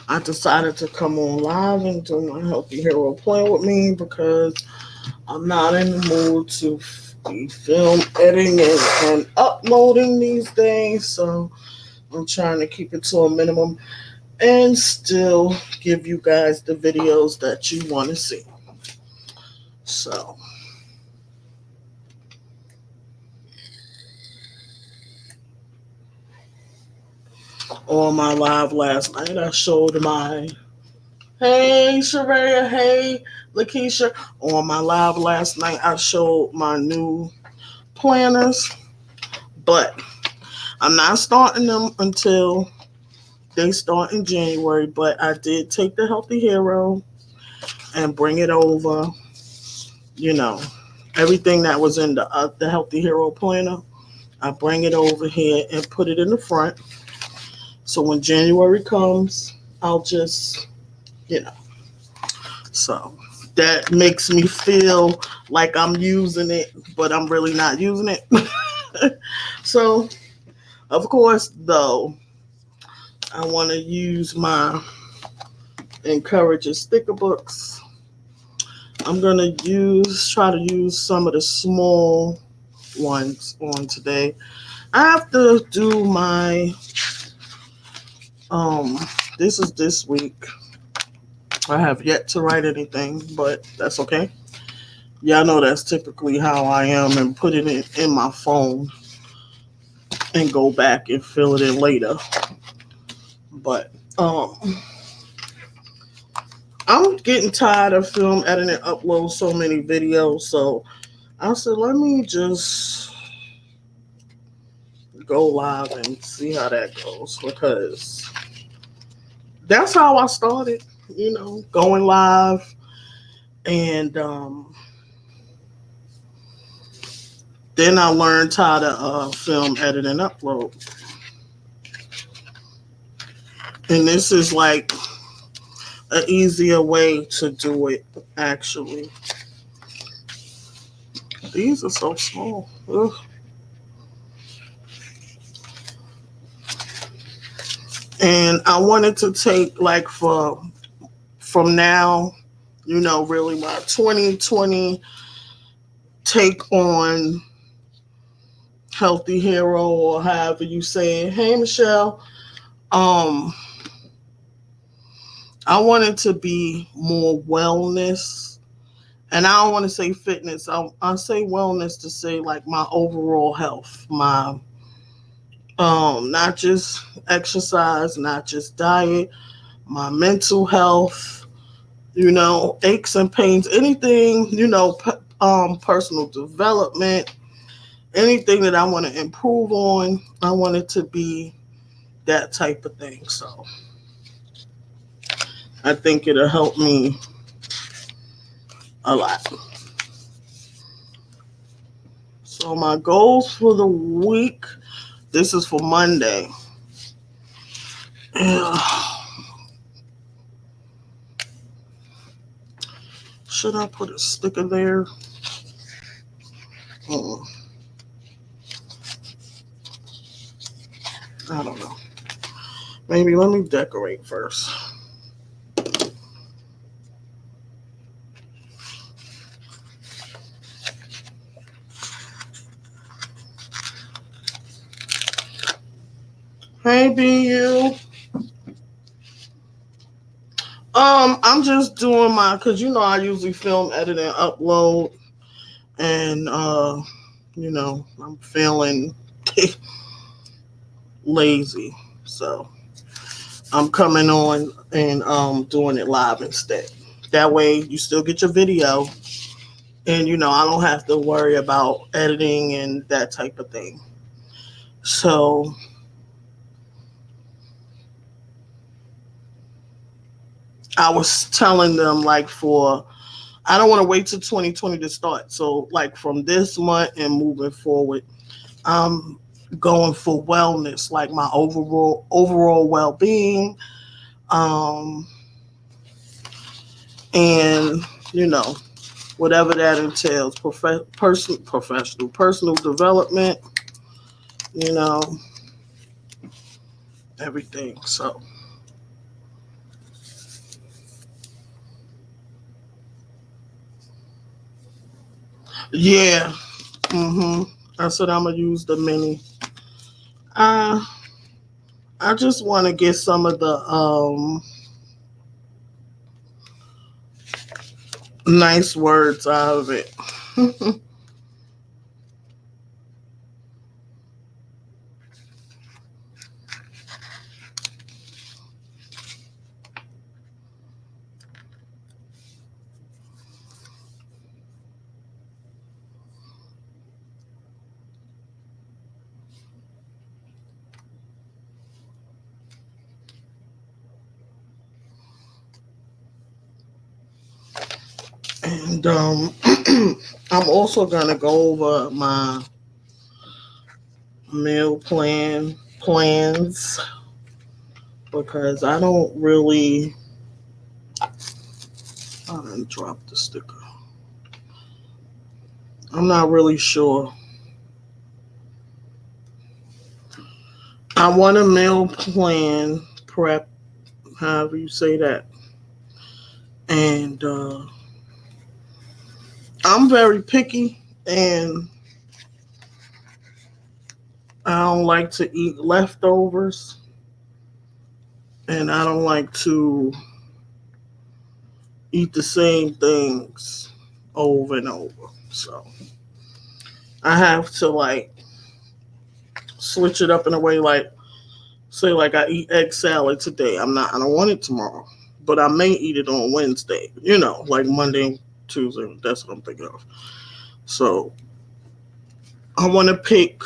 I decided to come on live and do my Healthy Hero Plan with me because I'm not in the mood to be film editing and uploading these days. So I'm trying to keep it to a minimum and still give you guys the videos that you want to see. So on my live last night, I showed my hey Sharaya, hey Lakeisha. On my live last night, I showed my new planners, but I'm not starting them until they start in January. But I did take the Healthy Hero and bring it over. You know, everything that was in the Healthy Hero planner, I bring it over here and put it in the front. So when January comes, I'll just, you know, so that makes me feel like I'm using it, but I'm really not using it. So, of course, though, I want to use my Encourager sticker books. I'm going to try to use some of the small ones on today. I have to do my, um, this is this week. I have yet to write anything, but that's okay. Yeah, I know that's typically how I am and putting it in my phone and go back and fill it in later. But I'm getting tired of film editing, upload so many videos. So I said, let me just go live and see how that goes because that's how I started. Going live and then I learned how to film, edit, and upload. And this is like an easier way to do it. Actually, these are so small. Ugh. And I wanted to take like for from now, really my 2020 take on Healthy Hero or however you say it. Hey Michelle, um, I wanted to be more wellness, and I don't want to say fitness. I say wellness to say like my overall health, my not just exercise, not just diet, my mental health, aches and pains, anything, personal development, anything that I want to improve on, I want it to be that type of thing. So I think it'll help me a lot. So my goals for the week, this is for Monday. Should I put a sticker there? Uh, I don't know. Maybe let me decorate first. Maybe you. I'm just doing my, cause I usually film, edit, and upload, and I'm feeling lazy, so I'm coming on and doing it live instead. That way, you still get your video, and I don't have to worry about editing and that type of thing. So I was telling them like I don't want to wait till 2020 to start. So like from this month and moving forward, I'm going for wellness, like my overall well being, um, and you know whatever that entails, personal development, you know everything. So Yeah. I said I'm gonna use the mini. Uh, I just want to get some of the nice words out of it. And I'm also gonna go over my meal plans because I don't really. I didn't drop the sticker. I'm not really sure. I want a meal plan prep, however you say that, and I'm very picky, and I don't like to eat leftovers, and I don't like to eat the same things over and over. So I have to like switch it up in a way like say like I eat egg salad today. I don't want it tomorrow. But I may eat it on Wednesday, like Monday, Tuesday. That's what I'm thinking of. So I want to pick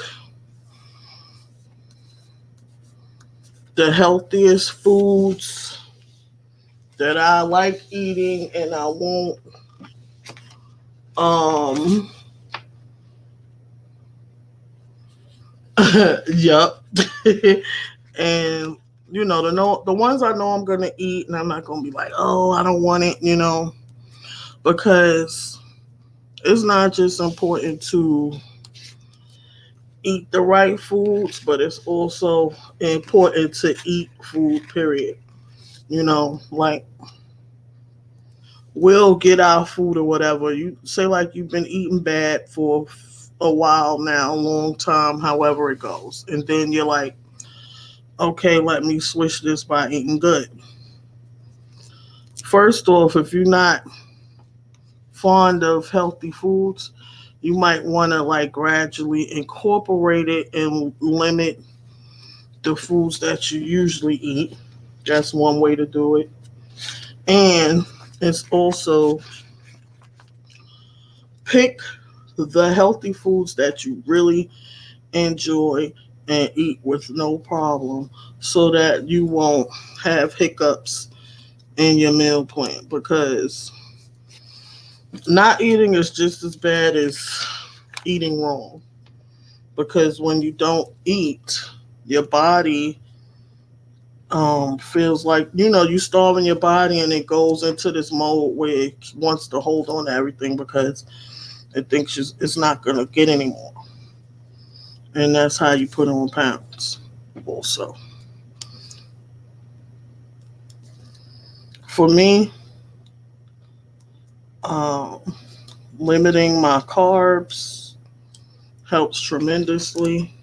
the healthiest foods that I like eating and I won't um yup. And the ones I know I'm gonna eat and I'm not gonna be like, oh, I don't want it, because it's not just important to eat the right foods, but it's also important to eat food, period. Like we'll get our food or whatever. You say like you've been eating bad for a while now, a long time, however it goes. And then you're like, okay, let me switch this by eating good. First off, if you're not fond of healthy foods, you might want to like gradually incorporate it and limit the foods that you usually eat. That's one way to do it. And it's also pick the healthy foods that you really enjoy and eat with no problem so that you won't have hiccups in your meal plan because not eating is just as bad as eating wrong because when you don't eat your body feels like you starving your body and it goes into this mode where it wants to hold on to everything because it thinks it's not going to get anymore, and that's how you put on pounds also. For me, um, limiting my carbs helps tremendously,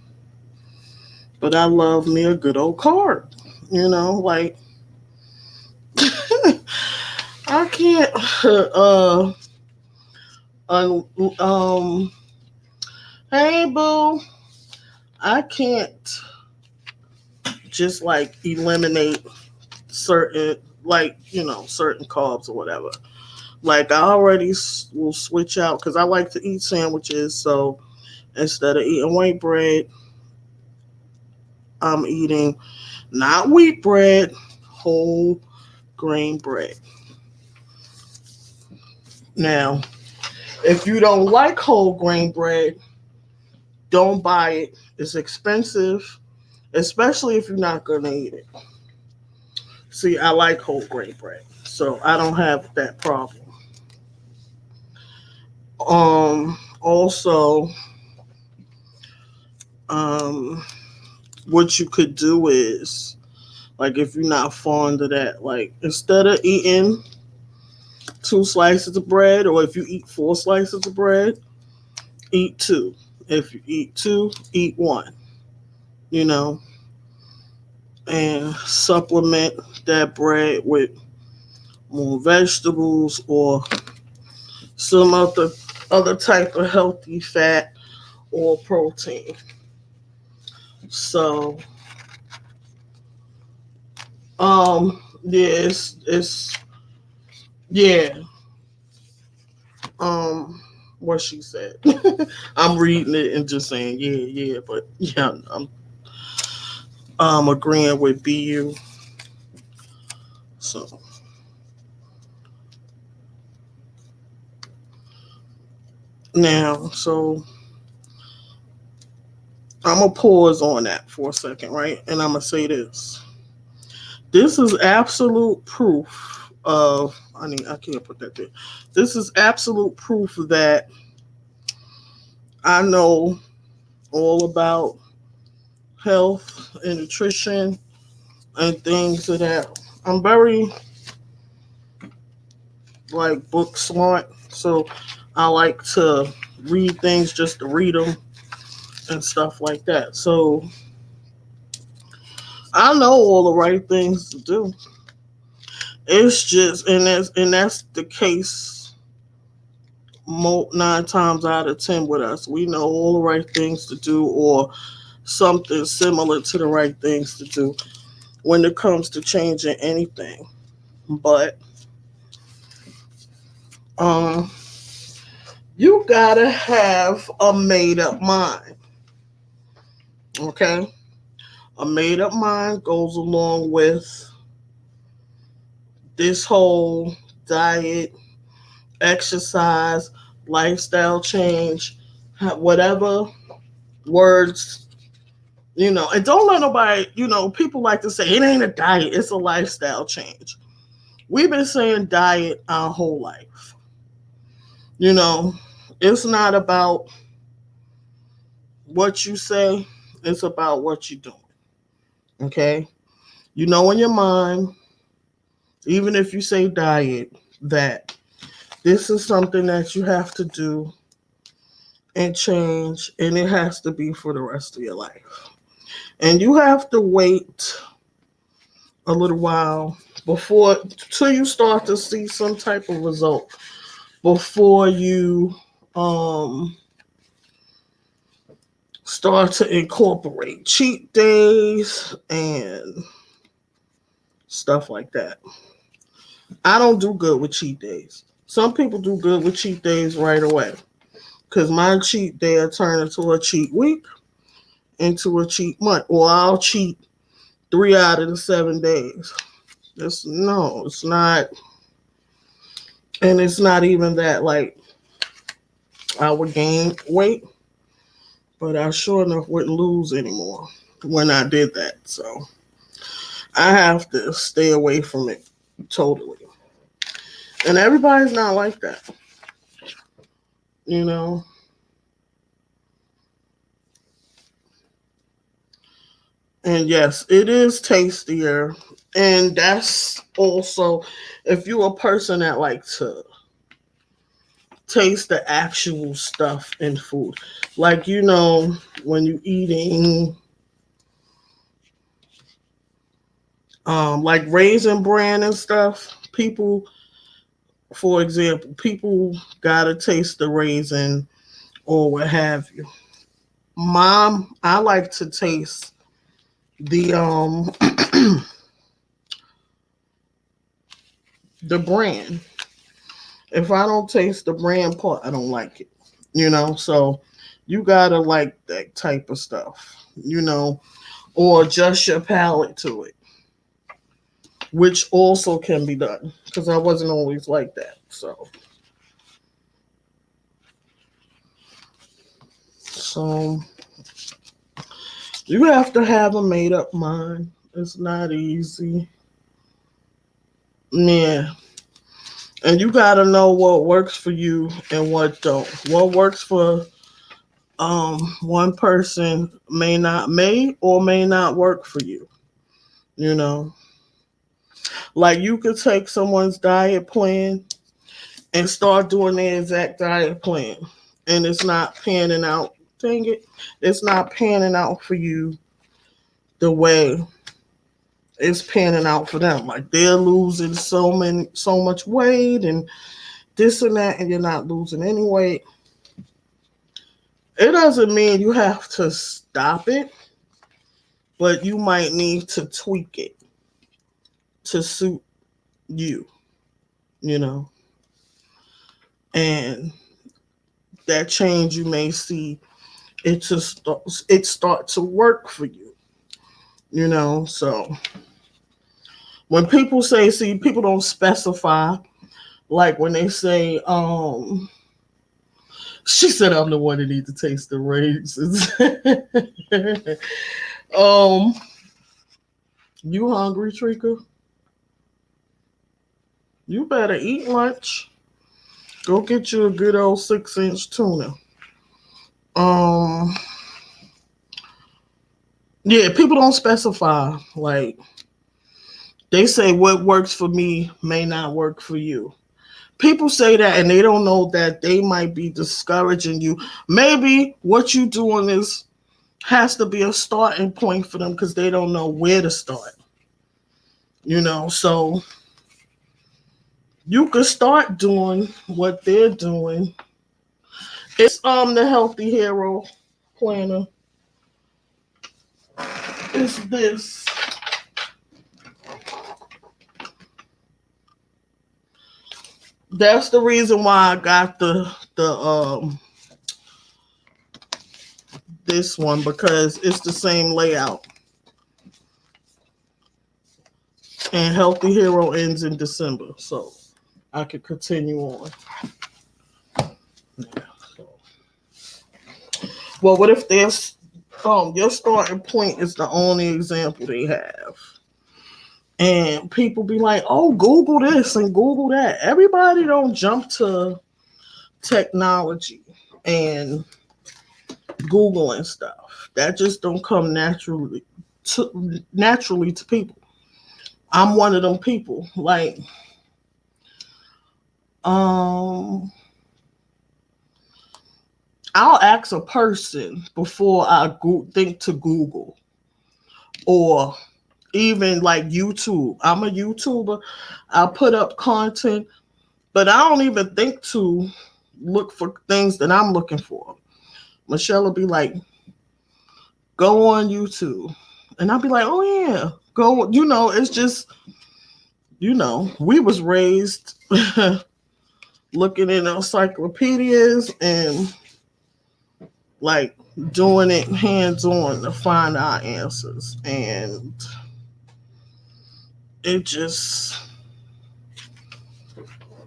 but I love me a good old carb. Like I can't. Uh, um, hey boo, I can't just like eliminate certain certain carbs or whatever. Like I already will switch out because I like to eat sandwiches. So instead of eating white bread, I'm eating not wheat bread, whole grain bread. Now, if you don't like whole grain bread, don't buy it. It's expensive, especially if you're not gonna eat it. See, I like whole grain bread, so I don't have that problem. Also, um, what you could do is like if you're not fond of that, like instead of eating two slices of bread, or if you eat four slices of bread, eat two. If you eat two, eat one, you know, and supplement that bread with more vegetables or some other type of healthy fat or protein. So, yeah, it's yeah, um, what she said. I'm reading it and just saying yeah, but yeah, I'm agreeing with BU. So now, so I'm gonna pause on that for a second, right? And I'm gonna say this. This is absolute proof of. I can't put that there. This is absolute proof that I know all about health and nutrition and things of that. I'm very like book smart, so I like to read things just to read them and stuff like that. So I know all the right things to do. It's just, and that's the case 9 times out of 10 with us. We know all the right things to do, or something similar to the right things to do when it comes to changing anything. But um, you gotta have a made up mind. Okay, a made up mind goes along with this whole diet, exercise, lifestyle change, whatever words, and don't let nobody, people like to say it ain't a diet, it's a lifestyle change. We've been saying diet our whole life. You know, it's not about what you say, it's about what you're doing. Okay? You know in your mind, even if you say diet, that this is something that you have to do and change, and it has to be for the rest of your life. And you have to wait a little while before till you start to see some type of result before you um start to incorporate cheat days and stuff like that. I don't do good with cheat days. Some people do good with cheat days right away. Because my cheat day will turn into a cheat week, into a cheat month. Or I'll cheat 3 out of the 7 days. It's not, and it's not even that like I would gain weight, but I sure enough wouldn't lose anymore when I did that. So I have to stay away from it totally. And everybody's not like that, you know. And yes, it is tastier. And that's also if you're a person that likes to taste the actual stuff in food. Like when you eating like raisin bran and stuff, people for example, people gotta taste the raisin or what have you. Mom, I like to taste the the bran. If I don't taste the bran part, I don't like it. So you gotta like that type of stuff, or adjust your palate to it, which also can be done because I wasn't always like that. So you have to have a made up mind. It's not easy. Yeah. And you gotta know what works for you and what don't. What works for one person may or may not work for you. You know. Like you could take someone's diet plan and start doing their exact diet plan. and it's not panning out. Dang it, it's not panning out for you the way it's panning out for them. Like they're losing so much weight and this and that, and you're not losing any weight. It doesn't mean you have to stop it, but you might need to tweak it to suit you, you know. And that change you may see it start to work for you, you know. So when people say, see, people don't specify, like when they say, she said I'm the one that need to taste the raisins. um, you hungry, Trika? You better eat lunch. Go get you a good old 6-inch tuna. Um, yeah, people don't specify. Like they say, what works for me may not work for you. People say that and they don't know that they might be discouraging you. Maybe what you doing is has to be a starting point for them because they don't know where to start. You know, so you could start doing what they're doing. It's the Healthy Hero Planner. It's this. That's the reason why I got the this one because it's the same layout. And Healthy Hero ends in December, so I could continue on. Yeah, so. Well, what if there's your starting point is the only example they have? And people be like, oh, Google this and Google that. Everybody don't jump to technology and Google and stuff. That just don't come naturally to people. I'm one of them people. Like, um, I'll ask a person before I think to Google or even like YouTube. I'm a YouTuber. I put up content, but I don't even think to look for things that I'm looking for. Michelle will be like, go on YouTube. And I'll be like, oh yeah, go. You know, it's just, you know, we was raised looking in encyclopedias and like doing it hands on to find our answers. And it just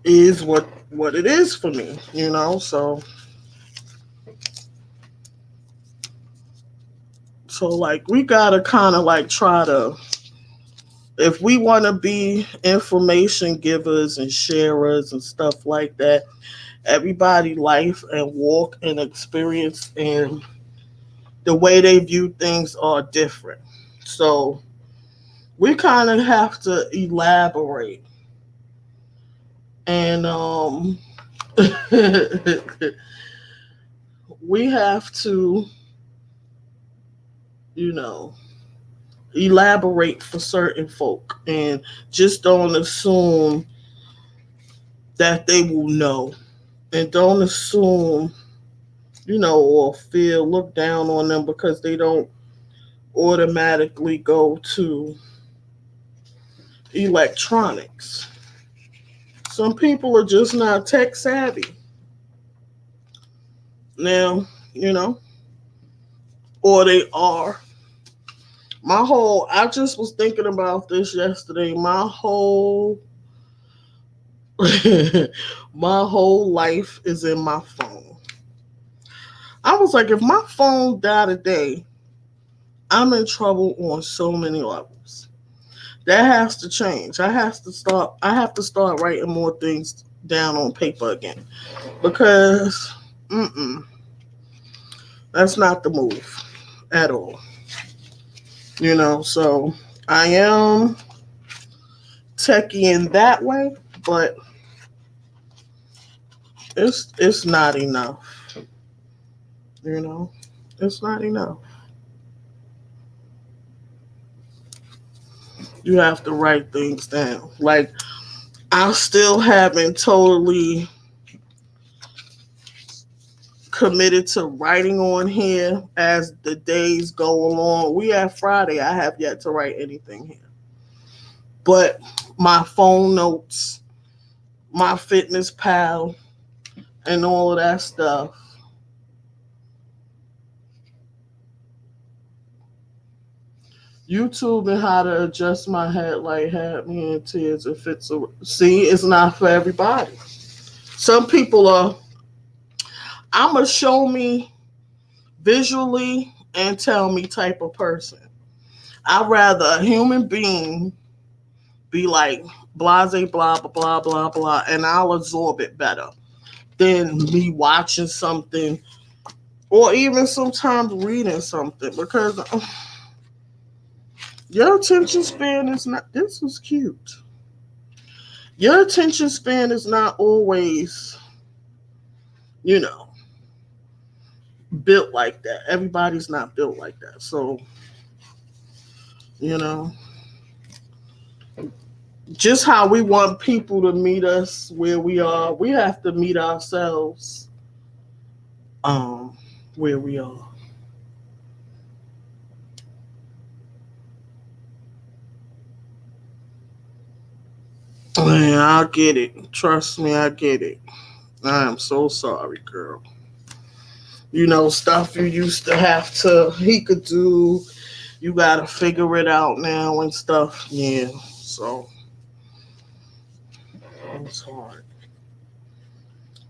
is what it is for me, you know. So like we gotta kind of like try to, if we want to be information givers and sharers and stuff like that, everybody life and walk and experience and the way they view things are different. So we kind of have to elaborate and we have to, you know, elaborate for certain folk and just don't assume that they will know and don't assume, you know, or feel look down on them because they don't automatically go to electronics. Some people are just not tech savvy. Now, you know, or they are. I just was thinking about this yesterday. My whole life is in my phone. I was like, if my phone died today, I'm in trouble on so many levels. That has to change. I have to start writing more things down on paper again. Because that's not the move at all. You know, so I am techie in that way, but it's not enough. You know, it's not enough. You have to write things down. Like, I still haven't totally committed to writing on here as the days go along. We have Friday. I have yet to write anything here. But my phone notes, my fitness pal, and all of that stuff. YouTube and how to adjust my headlight had me in tears. If it's a see, it's not for everybody. Some people are. I'ma show me visually and tell me type of person. I'd rather a human being be like blase blah blah blah blah blah, and I'll absorb it better than me watching something or even sometimes reading something because your attention span is not. This was cute. Your attention span is not always, you know, built like that. Everybody's not built like that. So, you know, just how we want people to meet us where we are, we have to meet ourselves um where we are. Man, I get it. Trust me, I get it. I am so sorry, girl. Stuff you used to have to he could do, you gotta figure it out now and stuff. Yeah. So it's hard.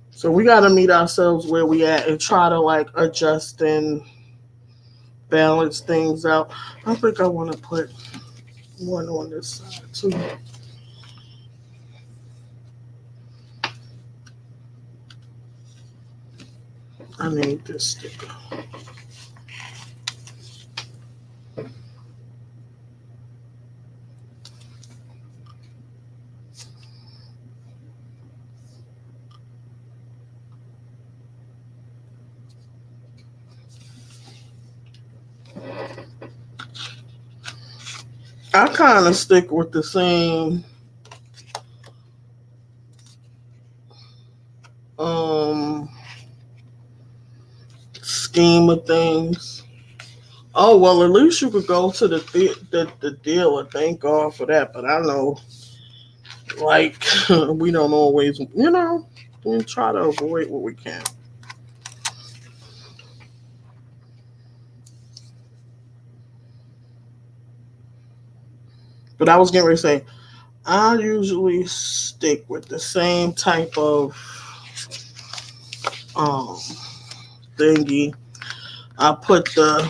So we gotta meet ourselves where we at and try to like adjust and balance things out. I think I wanna put one on this side too. I need this sticker. I kind of stick with the same um scheme of things. Oh well, at least you could go to the dealer. Thank God for that. But I know, like, we don't always, we try to avoid what we can. But I was getting ready to say, I usually stick with the same type of um thingy. I put the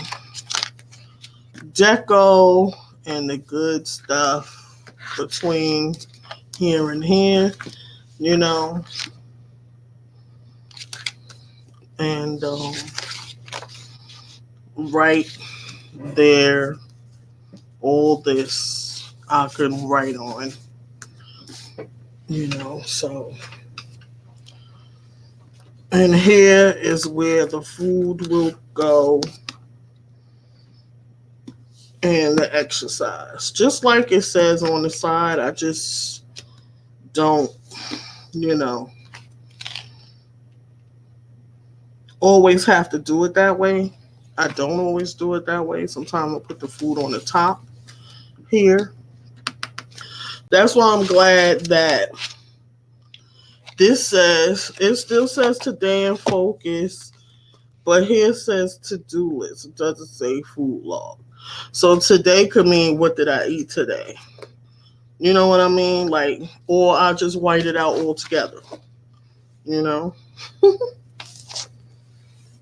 deco and the good stuff between here and here, you know, and right there, all this I can write on, so. And here is where the food will go and the exercise. Just like it says on the side, I just don't, you know, always have to do it that way. I don't always do it that way. Sometimes I'll put the food on the top here. That's why I'm glad that it still says today in focus, but here it says to do list. It doesn't say food log. So today could mean what did I eat today? You know what I mean? Like, or I just white it out altogether. You know?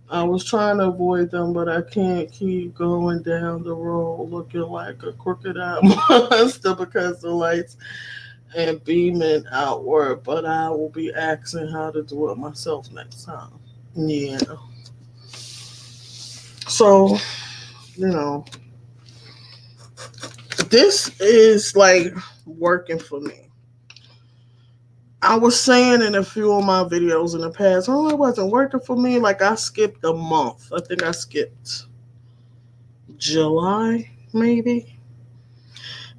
I was trying to avoid them, but I can't keep going down the road looking like a crooked eye monster because the lights and beaming outward. But I will be asking how to do it myself next time. Yeah. So, you know, this is like working for me. I was saying in a few of my videos in the past, oh, it wasn't working for me. Like I skipped a month. I think I skipped July, maybe.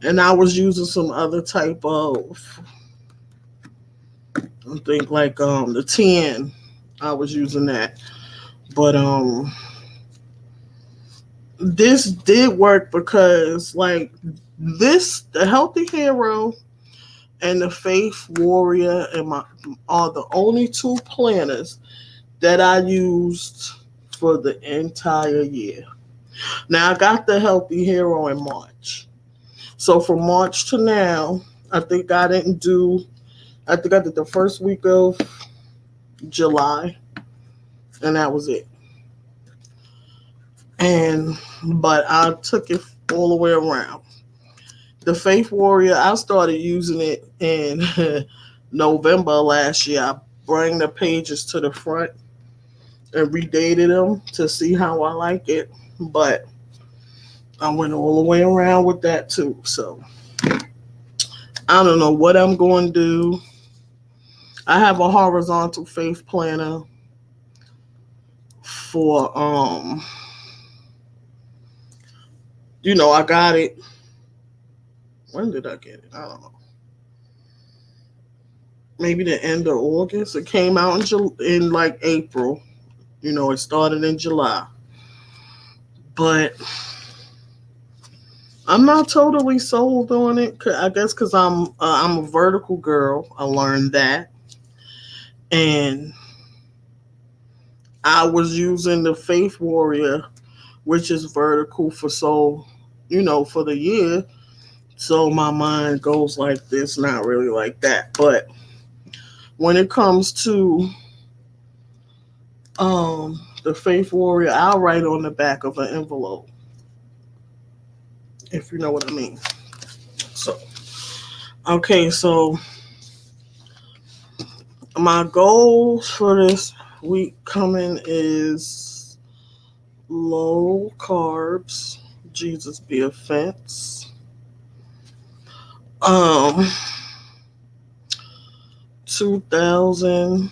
And I was using some other type of, I think like the 10. I was using that. But this did work because like this the Healthy Hero and the Faith Warrior and my are the only two planners that I used for the entire year. Now I got the Healthy Hero in March. So from March to now, I think I didn't do I think I did the first week of July and that was it. And but I took it all the way around. The Faith Warrior, I started using it in November last year. I bring the pages to the front and redated them to see how I like it. But I went all the way around with that too. So I don't know what I'm going to do. I have a horizontal faith planner for I got it. When did I get it? I don't know. Maybe the end of August. It came out in like April. It started in July. But I'm not totally sold on it. I guess because I'm a vertical girl. I learned that, and I was using the Faith Warrior, which is vertical for the year. So my mind goes like this, not really like that. But when it comes to the Faith Warrior, I'll write on the back of an envelope, if you know what I mean. So okay, so my goals for this week coming is low carbs. Jesus be a fence. Um, 2,000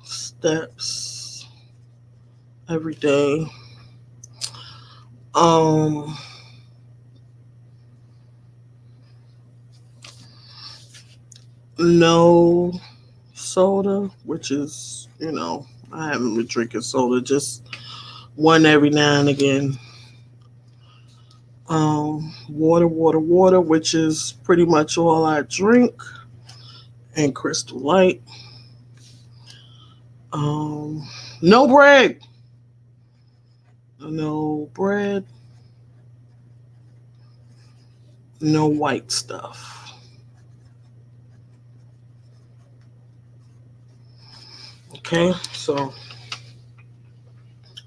steps every day. Um, no soda, which is I haven't been drinking soda, just one every now and again. Water, water, water, which is pretty much all I drink, and Crystal Light. Um, no bread, no bread, no white stuff. Okay,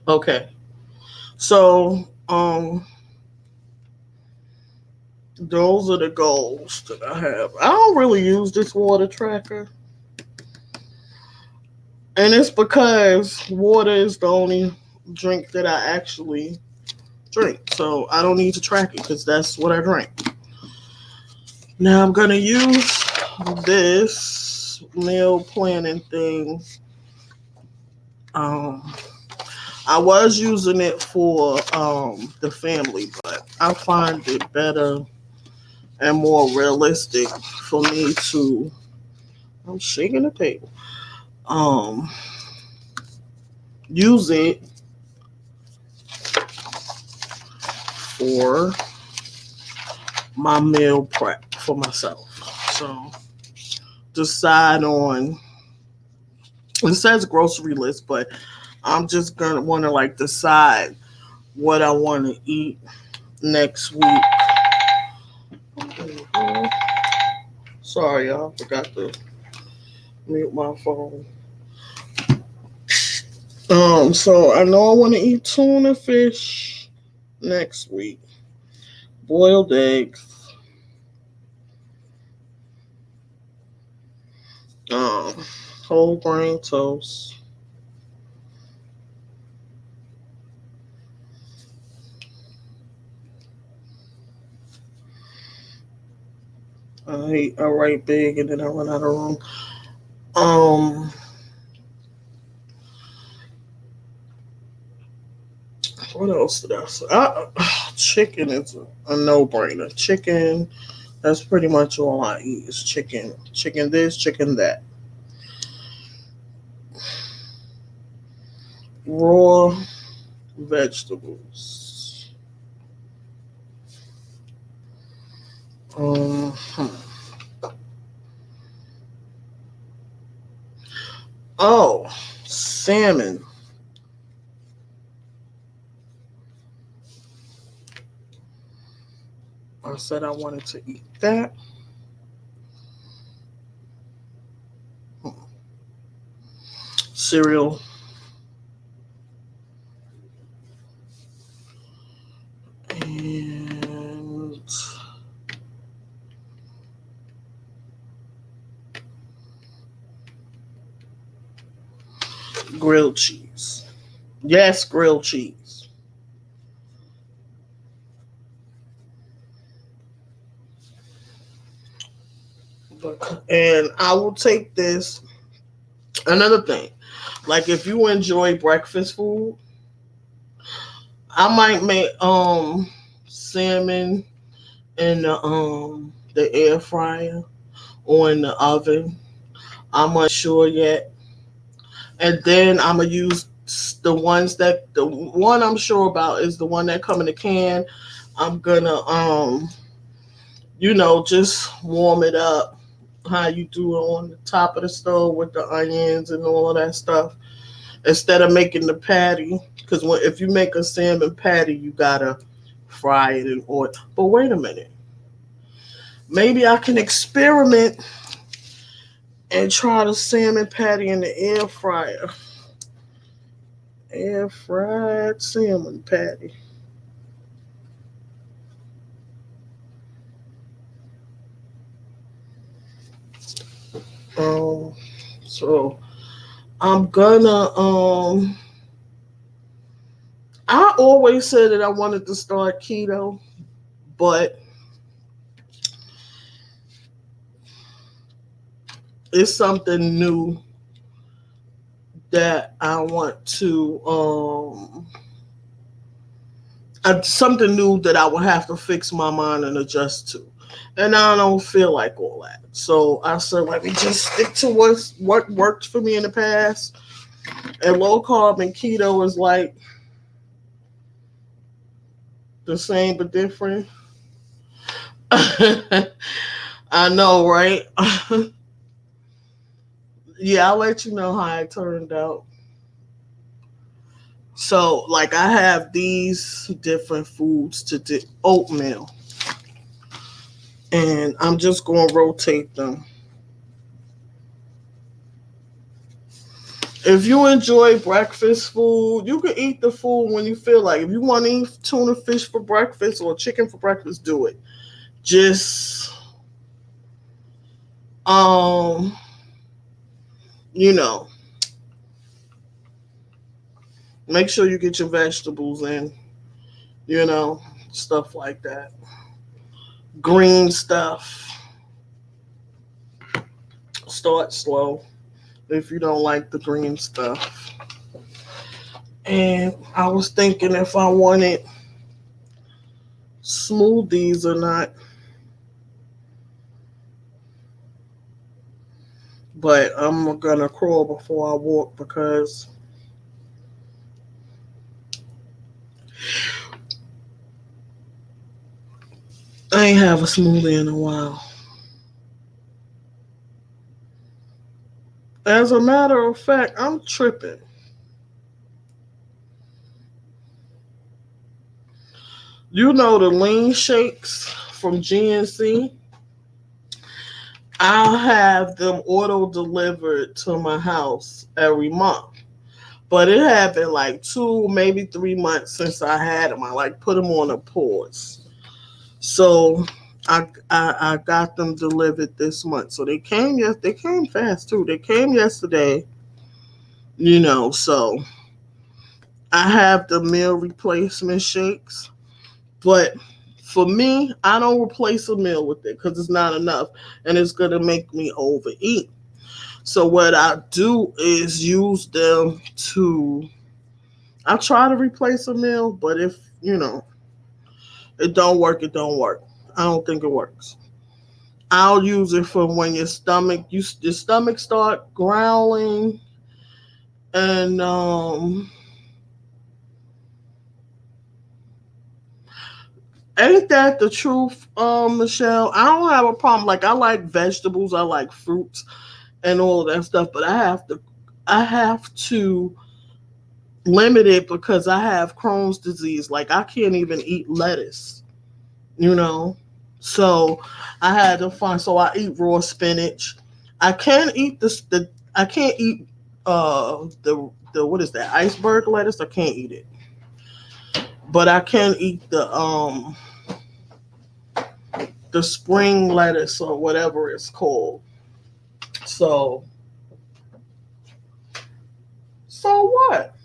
okay, so those are the goals that I have. I don't really use this water tracker, and it's because water is the only drink that I actually drink. So I don't need to track it because that's what I drink. Now I'm gonna use this meal planning thing. Um, I was using it for the family, but I find it better and more realistic for me to. I'm shaking the table. Um, use it for my meal prep for myself. So decide on. It says grocery list, but I'm just gonna want to like decide what I want to eat next week. Mhm. Sorry, y'all. Forgot to mute my phone. So I know I want to eat tuna fish next week. Boiled eggs. Um, whole grain toast. I write big and then I run out of room. Um, what else did I say? Chicken is a no-brainer. Chicken. That's pretty much all I eat is chicken. Chicken this, chicken that. Raw vegetables. Hmm. Oh, salmon. I said I wanted to eat that. Cereal and grilled cheese. Yes, grilled cheese. And I will take this. Another thing, like if you enjoy breakfast food, I might make salmon in the air fryer or in the oven. I'm unsure yet. And then I'm gonna use the one I'm sure about is the one that come in a can. I'm gonna just warm it up how you do it on the top of the stove with the onions and all of that stuff instead of making the patty. Because if you make a salmon patty, you gotta fry it in oil. But wait a minute, maybe I can experiment and try the salmon patty in the air fryer. Air fried salmon patty. Um, so I'm gonna I always said that I wanted to start keto, but it's something new that I want to something new that I would have to fix my mind and adjust to. And I don't feel like all that. So I said, let me just stick to what worked for me in the past. And low carb and keto is like the same but different. I know, right? Yeah, I'll let you know how it turned out. So, like, I have these different foods to do oatmeal, and I'm just going to rotate them. If you enjoy breakfast food, you can eat the food when you feel like. If you want to eat tuna fish for breakfast or chicken for breakfast, do it. Just, um, you know, make sure you get your vegetables in. Stuff like that. Green stuff. Start slow if you don't like the green stuff. And I was thinking if I wanted smoothies or not, but I'm gonna crawl before I walk because I ain't have a smoothie in a while. As a matter of fact, I'm tripping. You know the lean shakes from GNC? I'll have them auto delivered to my house every month. But it had been like 2, maybe 3 months since I had them. I like put them on a pause. So I got them delivered this month. So they came they came fast too. They came yesterday, so I have the meal replacement shakes. But For me, I don't replace a meal with it because it's not enough and it's going to make me overeat. So what I do is use them to, I try to replace a meal, but if, it don't work, it don't work. I don't think it works. I'll use it for when your stomach start growling and ain't that the truth, Michelle? I don't have a problem. Like I like vegetables, I like fruits and all of that stuff, but I have to limit it because I have Crohn's disease. Like I can't even eat lettuce, you know. So I had to find. So I eat raw spinach. I can eat the I can't eat the what is that, iceberg lettuce? I can't eat it, but I can eat the spring lettuce or whatever it's called. So so what?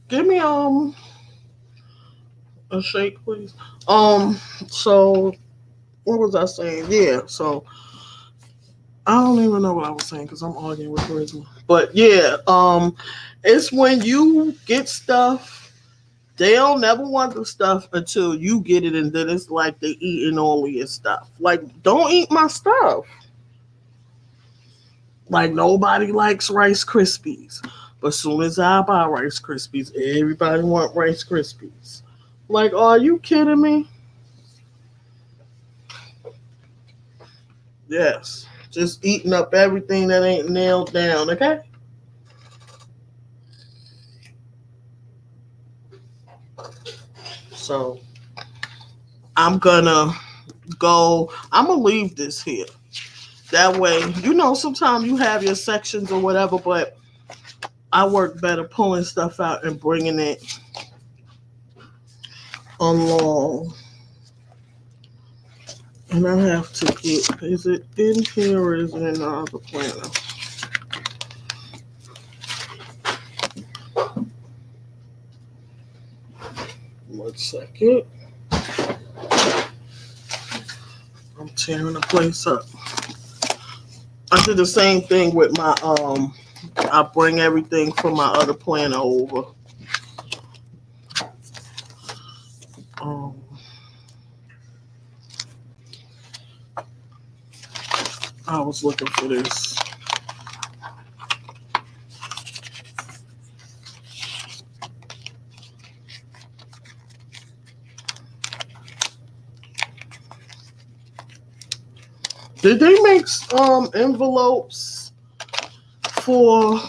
Give me a shake, please. Um. So what was I saying? Yeah. So I don't even know what I was saying because I'm arguing with Charisma. But yeah, it's when you get stuff, they don't never want the stuff until you get it, and then it's like they eating all of your stuff. Like, don't eat my stuff. Like nobody likes Rice Krispies, but as soon as I buy Rice Krispies, everybody want Rice Krispies. Like, are you kidding me? Yes, just eating up everything that ain't nailed down. Okay, so I'm gonna go. I'm gonna leave this here. That way, sometimes you have your sections or whatever, but I work better pulling stuff out and bringing it along. And I have to get, is it in here or is it in the other planner? One second. I'm tearing the place up. I did the same thing with my, I bring everything from my other planner over. Um, I was looking for this. Did they make envelopes for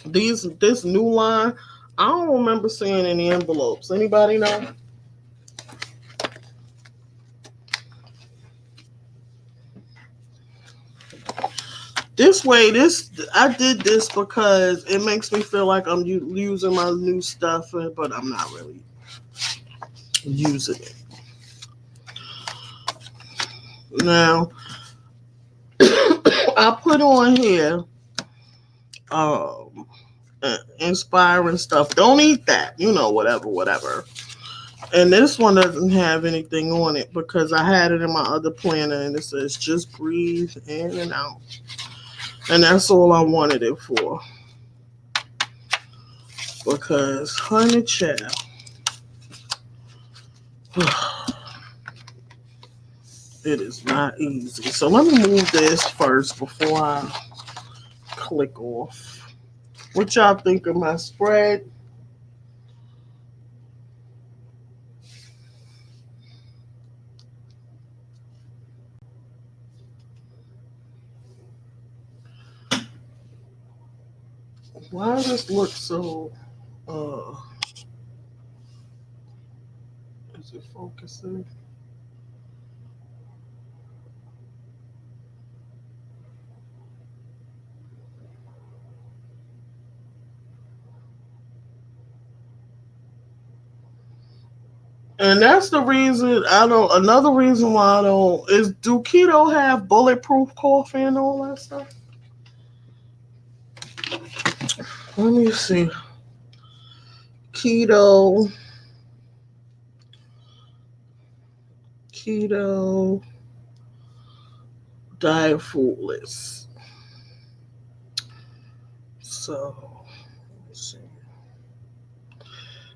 this new line? I don't remember seeing any envelopes. Anybody know? This way, this I did this because it makes me feel like I'm using my new stuff, but I'm not really using it. Now, I put on here um, inspiring stuff. Don't eat that, whatever, whatever. And this one doesn't have anything on it because I had it in my other planner and it says just breathe in and out. And that's all I wanted it for. Because, honey child, it is not easy. So let me move this first before I click off. What y'all think of my spread? Why does this look so uh is it focusing? And that's the reason I don't, another reason why I don't is, do keto have bulletproof coffee and all that stuff? Let me see. Keto Keto diet food list. So, let's see.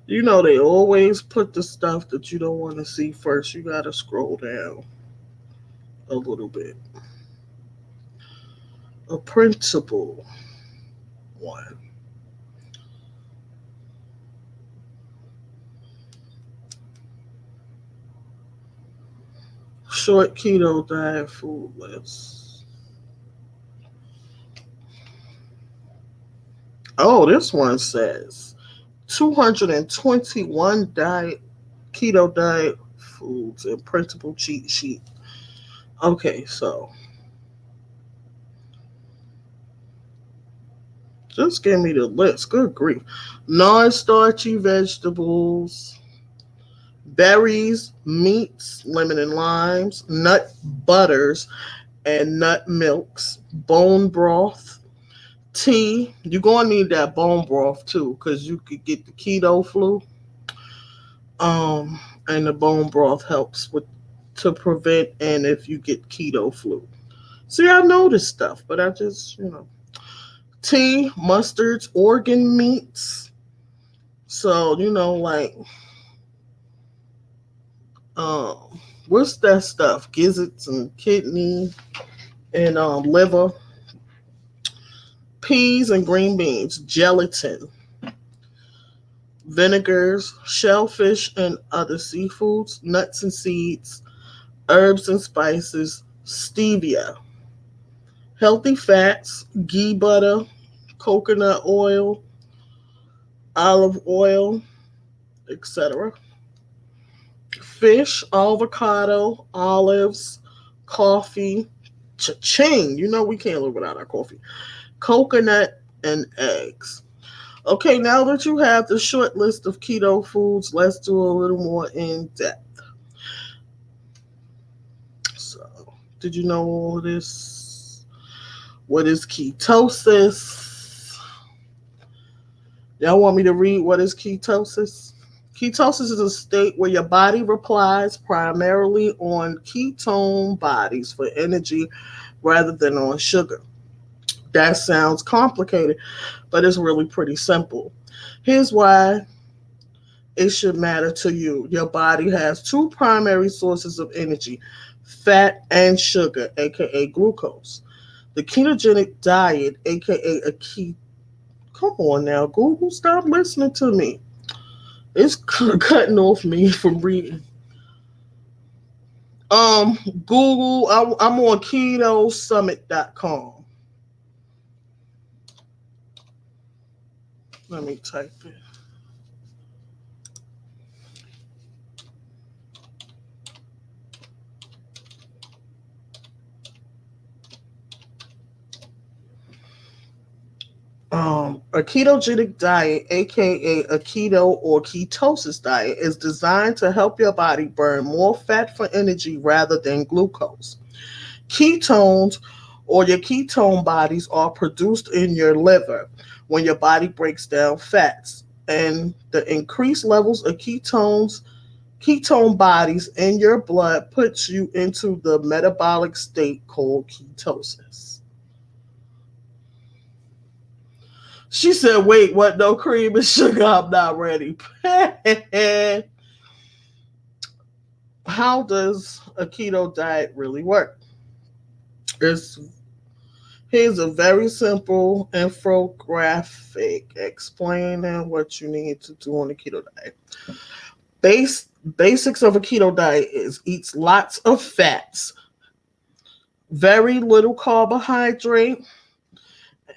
You know, they always put the stuff that you don't want to see first. You got to scroll down a little bit. A principal one. Short keto diet food list. Oh, this one says 221 keto diet foods and principal cheat sheet. Okay, so just give me the list. Good grief. Non-starchy vegetables, berries, meats, lemon and limes, nut butters and nut milks, bone broth, tea. You're gonna need that bone broth too, because you could get the keto flu. Um, and the bone broth helps with to prevent and if you get keto flu. See, I know this stuff, but I just tea, mustards, organ meats. So like what's that stuff? Gizzards and kidney and liver, peas and green beans, gelatin, vinegars, shellfish and other seafoods, nuts and seeds, herbs and spices, stevia, healthy fats, ghee butter, coconut oil, olive oil, etc. Fish, avocado, olives, coffee, cha-ching. You know we can't live without our coffee. Coconut and eggs. Okay, now that you have the short list of keto foods, let's do a little more in depth. So, did you know all this? What is ketosis? Y'all want me to read what is ketosis? Ketosis is a state where your body relies primarily on ketone bodies for energy rather than on sugar. That sounds complicated, but it's really pretty simple. Here's why it should matter to you. Your body has two primary sources of energy: fat and sugar, aka glucose. The ketogenic diet, aka a key. Come on now, Google, stop listening to me. It's cutting off me from reading. Um, Google, I'm on ketosummit.com. Let me type it. A ketogenic diet, aka a keto or ketosis diet, is designed to help your body burn more fat for energy rather than glucose. Ketones or your ketone bodies are produced in your liver when your body breaks down fats, and the increased levels of ketone bodies in your blood puts you into the metabolic state called ketosis. She said, wait, what? No cream and sugar? I'm not ready. How does a keto diet really work? It's, here's a very simple infographic explaining what you need to do on a keto diet. Basics of a keto diet is eats lots of fats, very little carbohydrate,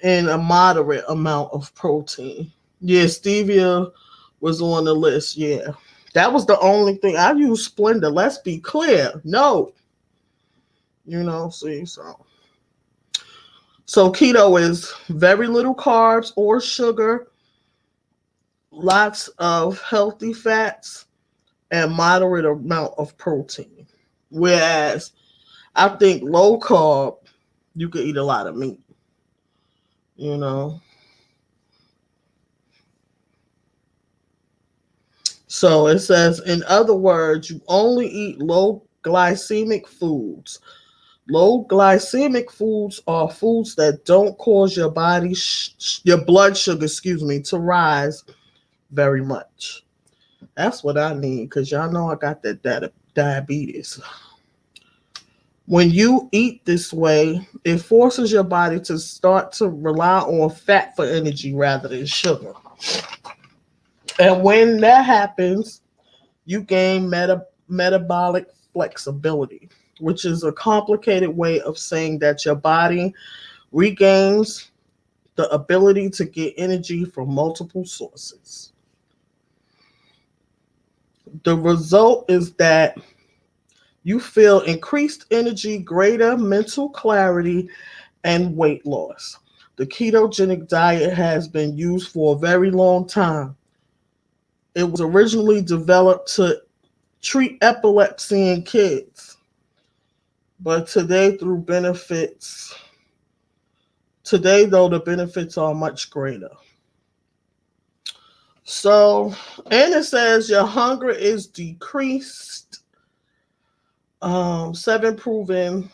and a moderate amount of protein. Yeah, stevia was on the list. Yeah. That was the only thing. I use Splenda. Let's be clear. No. See, so keto is very little carbs or sugar, lots of healthy fats, and moderate amount of protein. Whereas I think low carb, you could eat a lot of meat, you know. So it says, in other words, you only eat low glycemic foods. Low glycemic foods are foods that don't cause your your blood sugar, to rise very much. That's what I need because y'all know I got that diabetes. When you eat this way, it forces your body to start to rely on fat for energy rather than sugar. And when that happens, you gain metabolic flexibility, which is a complicated way of saying that your body regains the ability to get energy from multiple sources. The result is that you feel increased energy, greater mental clarity, and weight loss. The ketogenic diet has been used for a very long time. It was originally developed to treat epilepsy in kids, but today though the benefits are much greater. So, and it says your hunger is decreased. Seven proven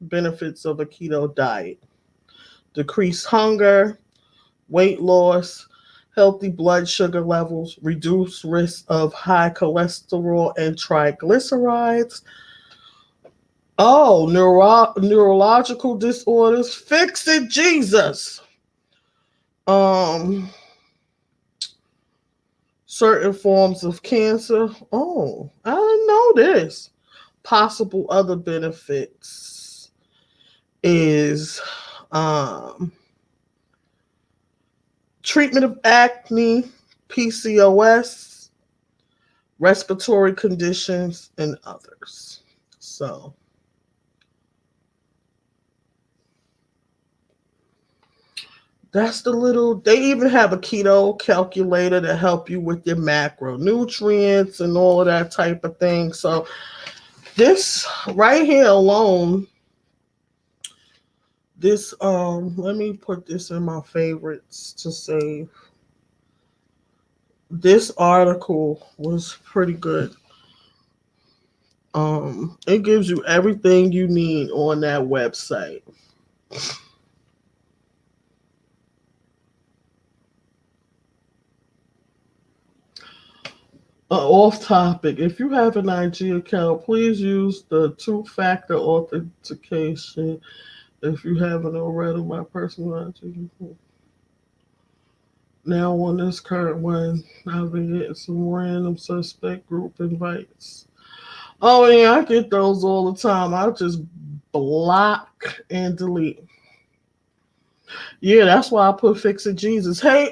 benefits of a keto diet: decreased hunger, weight loss, healthy blood sugar levels, reduced risk of high cholesterol and triglycerides. Oh, neurological disorders, fix it, Jesus. Um, Certain forms of cancer. Oh, I didn't know this. Possible other benefits is um, treatment of acne, PCOS, respiratory conditions, and others. So, that's the little, they even have a keto calculator to help you with your macronutrients and all of that type of thing. So, this right here alone, let me put this in my favorites to save. This article was pretty good. It gives you everything you need on that website. Off topic. If you have an IG account, please use the two-factor authentication. If you haven't already, my personal IG. Now on this current one, I've been getting some random suspect group invites. Oh yeah, I get those all the time. I just block and delete. Yeah, that's why I put Fix It Jesus. Hey,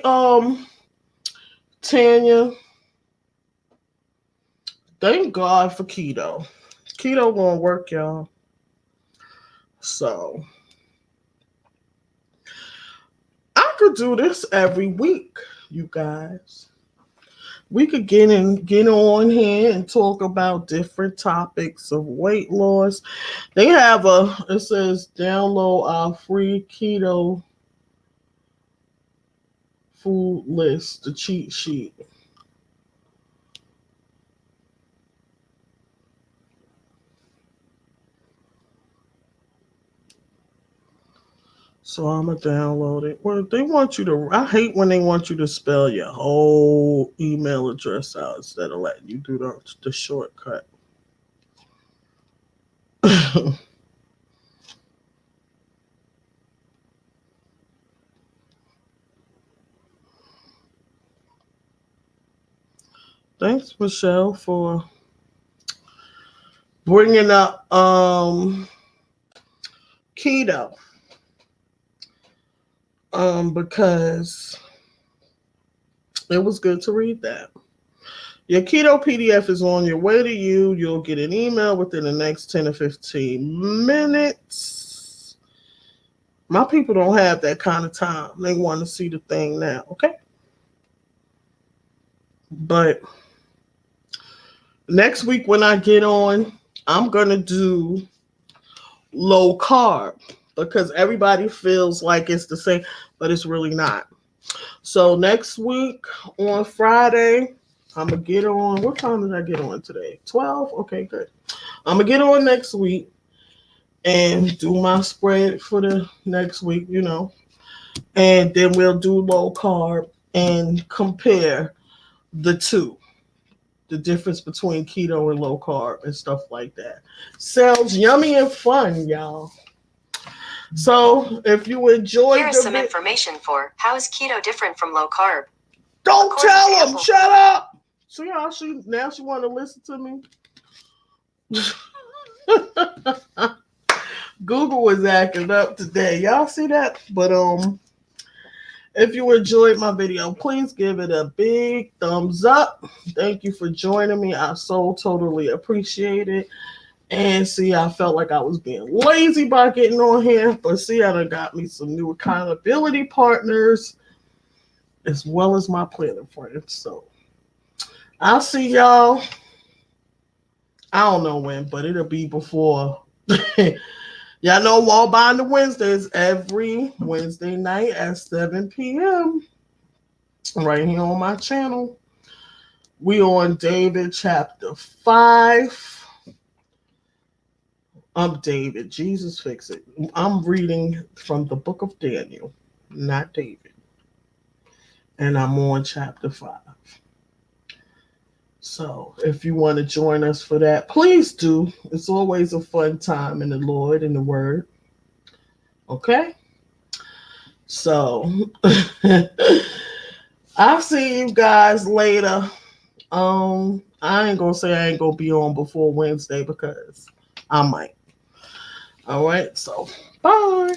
Tanya, thank God for keto. Keto gonna work, y'all. So I could do this every week, you guys. We could get on here and talk about different topics of weight loss. They have it says download our free keto food list, the cheat sheet. So I'm gonna download it. Well, they want you to. I hate when they want you to spell your whole email address out instead of letting you do the shortcut. Thanks, Michelle, for bringing up keto. Because it was good to read that. Your keto PDF is on your way to you. You'll get an email within the next 10 to 15 minutes. My people don't have that kind of time. They want to see the thing now, okay? But next week when I get on, I'm going to do low carb because everybody feels like it's the same, but it's really not. So next week on Friday, I'm gonna get on. What time did I get on today? 12? Okay, good. I'm gonna get on next week and do my spread for the next week, and then we'll do low carb and compare the two, the difference between keto and low carb and stuff like that. Sounds yummy and fun, y'all. So if you Here enjoyed is the some video, information for how is keto different from low carb. don't According to tell them. Ample, Shut up. So y'all, she want to listen to me. Google was acting up today. Y'all see that? But if you enjoyed my video, please give it a big thumbs up. Thank you for joining me. I so totally appreciate it. And see, I felt like I was being lazy by getting on here, but see, I done got me some new accountability partners as well as my planning friends. So I'll see y'all. I don't know when, but it'll be before. Y'all know Wall Binder Wednesdays every Wednesday night at 7 p.m. right here on my channel. We on David chapter 5. I'm David. Jesus fix it. I'm reading from the book of Daniel, not David. And I'm on chapter 5. So if you want to join us for that, please do. It's always a fun time in the Lord and the Word. Okay? So I'll see you guys later. I ain't gonna say I ain't gonna be on before Wednesday because I might. All right, so bye.